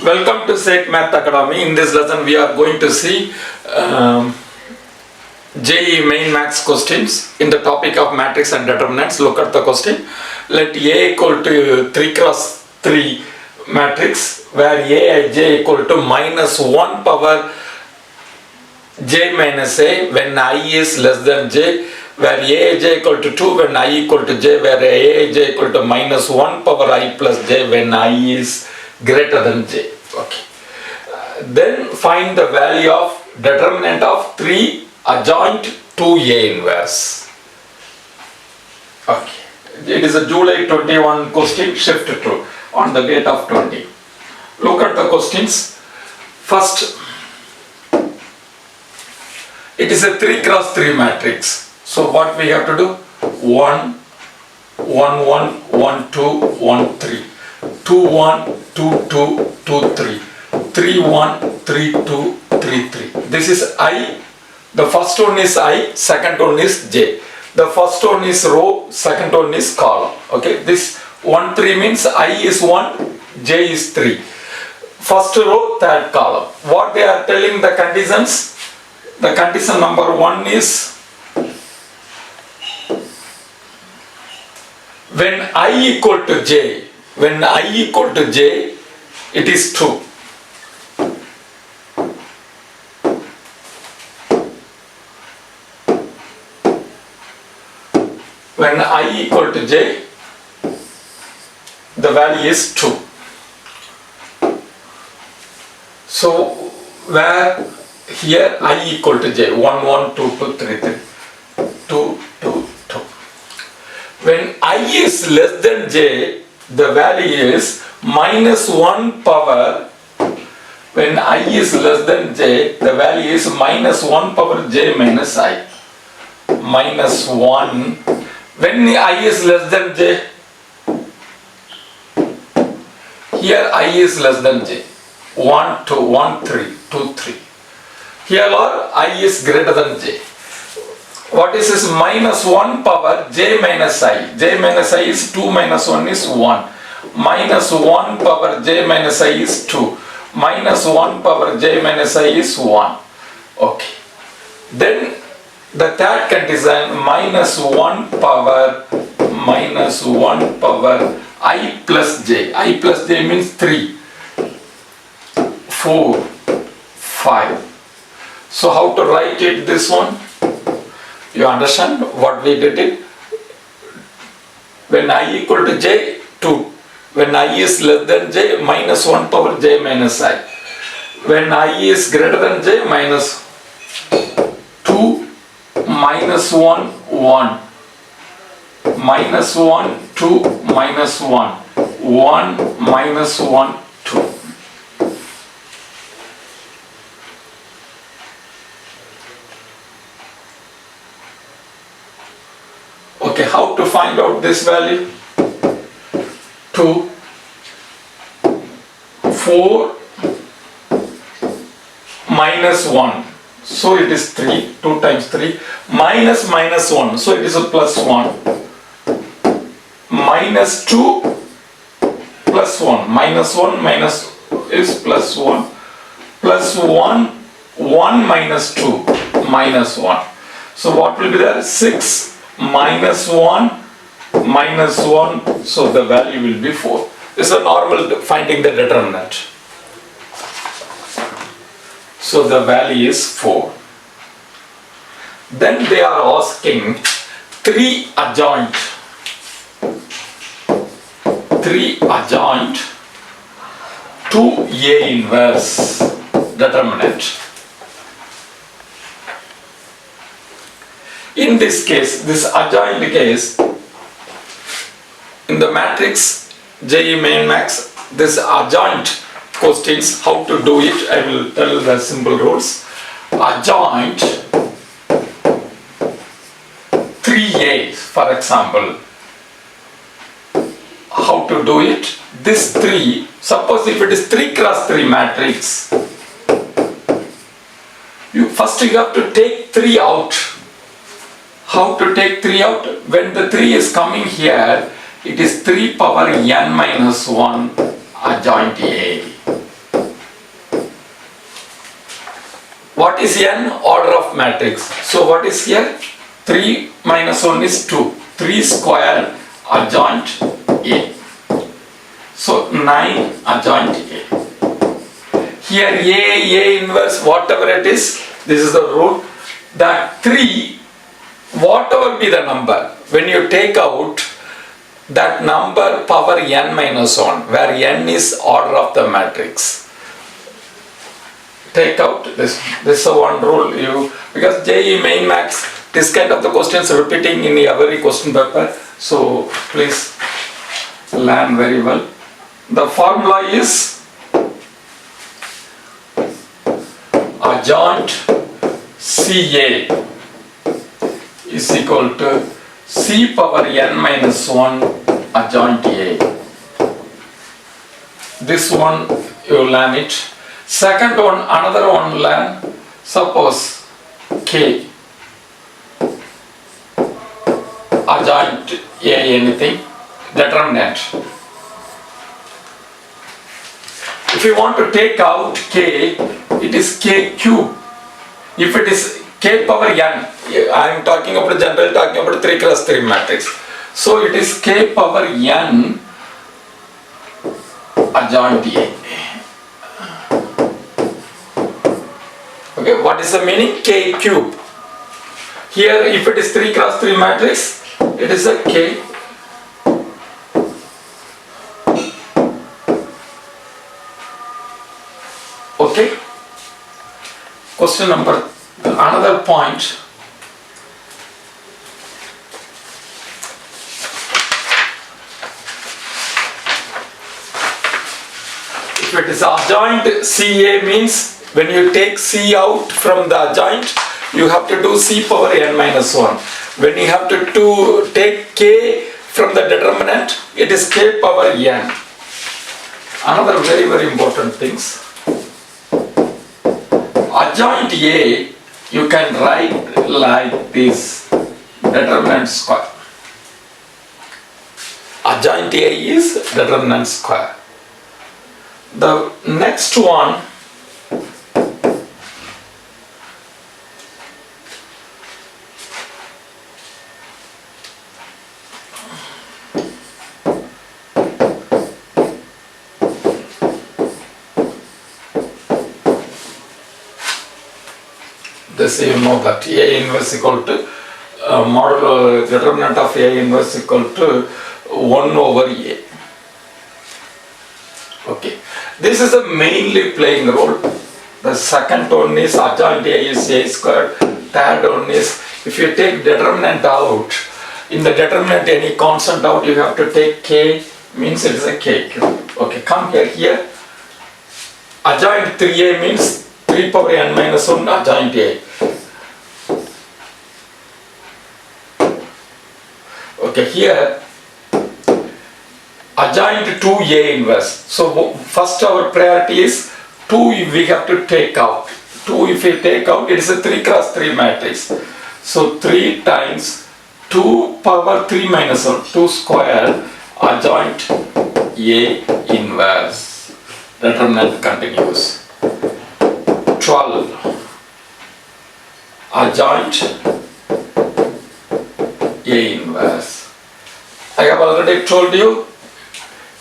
Welcome to Sheik Math Academy. In this lesson we are going to see JEE main maths questions in the topic of matrix and determinants. Look at the question. Let A equal to 3 cross 3 matrix where Aij equal to minus 1 power j minus a when I is less than j, where Aij equal to 2 when I equal to j, where Aij equal to minus 1 power I plus j when I is greater than j. Okay. Then find the value of determinant of 3 adjoint 2a inverse. Okay. It is a July 21 question, shift to on the date of 20. Look at the questions. First, it is a 3 cross 3 matrix. So what we have to do? 1, 1, 1, 1, 2, 1, 3. 2, 1, 2, 2, 2, 3. 3, 1, 3, 2, 3, 3. This is I. The first one is I, second one is j. The first one is row, second one is column. Okay, this 1, 3 means I is 1, j is 3. First row, third column. What they are telling the conditions? The condition number 1 is when I equal to j, when I equal to j, it is 2. When I equal to j, the value is 2. So, where here I equal to j, 1, 1, 2, 2, 3, 3, 2, 2, 2. When I is less than j, the value is minus 1 power. When I is less than j, the value is minus 1 power j minus I. Minus 1. When I is less than j, here I is less than j. 1, 2, 1, 3, 2, 3. Here or I is greater than j. What is this? Minus 1 power j minus I. J minus I is 2 minus 1 is 1. Minus 1 power j minus I is 2. Minus 1 power j minus I is 1. Okay. Then the third condition, minus 1 power I plus j. I plus j means 3, 4, 5. So how to write it this one? You understand what we did it? When I equal to j, 2. When I is less than j, minus 1 power j minus I. When I is greater than j, minus 2, minus 1, 1. Minus 1, 2, minus 1. 1, minus 1, 2. Okay, how to find out this value? 2, 4, minus 1. So it is 3, 2 times 3. Minus minus 1. So it is a plus 1. Minus 2, plus 1. Minus 1 minus is plus 1. Plus 1, 1 minus 2, minus 1. So what will be there? 6. Minus 1, minus 1, so the value will be 4. This is a normal finding the determinant. So the value is 4. Then they are asking 3 adjoint 2a inverse determinant. In this case, this adjoint case, in the matrix JEE main maths, this adjoint questions, how to do it, I will tell the simple rules. Adjoint 3a, for example. How to do it? This 3, suppose if it is 3 cross 3 matrix, first you have to take 3 out. How to take 3 out? When the 3 is coming here, it is 3 power n minus 1 adjoint A. what is n? Order of matrix. So what is here? 3 minus 1 is 2. 3 square adjoint A. So 9 adjoint A. Here A inverse, whatever it is, this is the root. That 3, whatever be the number, when you take out that number power n minus 1, where n is order of the matrix. Take out this. This is one rule because JEE Main Maths, this kind of the questions repeating in every question paper. So please learn very well. The formula is adjoint CA is equal to C power n minus 1 adjoint A. This one you learn it. Second one, another one learn. Suppose K adjoint A anything, determinant. If you want to take out K, it is K cube. If it is K power n, I am talking about general, talking about 3 cross 3 matrix. So it is K power n adjoint A. Okay, what is the meaning? K cube. Here, if it is 3 cross 3 matrix, it is a K. Okay. Question number, another point. If it is adjoint CA means when you take C out from the adjoint, you have to do C power n minus 1. When you have to take K from the determinant, it is K power n. Another very, very important things. Adjoint A, you can write like this, determinant square. Adjoint A is determinant square. The next one, this you know that A inverse equal to model determinant of A inverse equal to 1 over A. Okay, this is a mainly playing role. The second one is adjoint A is A squared. Third one is if you take determinant out, in the determinant any constant out, you have to take K, means it is a K cube. Okay, come here. Adjoint 3A means 3 power n minus 1 adjoint A. Okay, here adjoint 2A inverse. So first our priority is 2 we have to take out. 2 if we take out, it is a 3 cross 3 matrix. So 3 times 2 power 3 minus 1, 2 square adjoint A inverse. Determinant continues. 12 adjoint A inverse. I have already told you,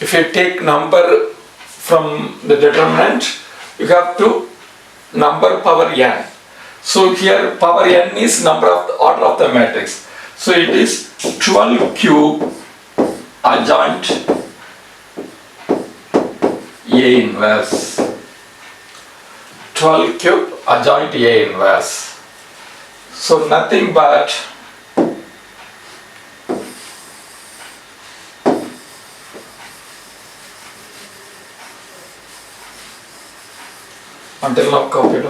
if you take number from the determinant, you have to number power n. So here power n is number of the order of the matrix. So it is 12 cube adjoint A inverse. 12 cube adjoint A inverse. So nothing but until now copied.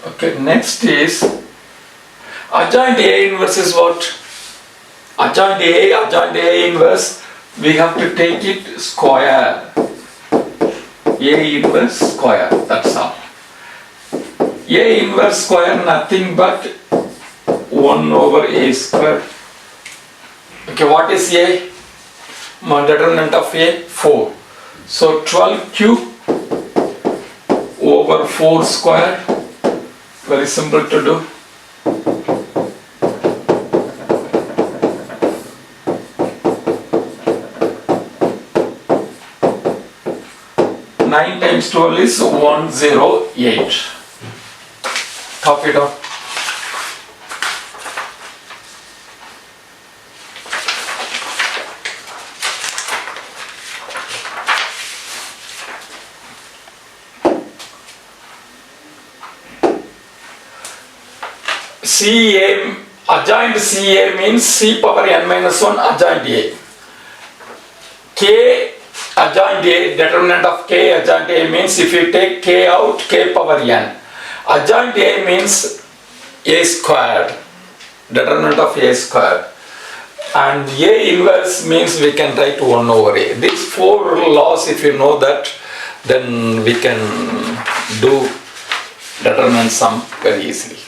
Okay, next is adjoint A inverse is what? Adjoint A inverse, we have to take it square. A inverse square, that's all. A inverse square nothing but 1 over A square Okay, what is A? Determinant of A, 4. So 12 cube over 4 square. Very simple to do. Nine times 12 is 108. Top it up. CA, adjoint CA means C power n minus 1 adjoint A. K adjoint A, determinant of K adjoint A means if you take K out, K power n. Adjoint A means A squared, determinant of A squared. And A inverse means we can write 1 over A. These 4 laws, if you know that, then we can do determinant sum very easily.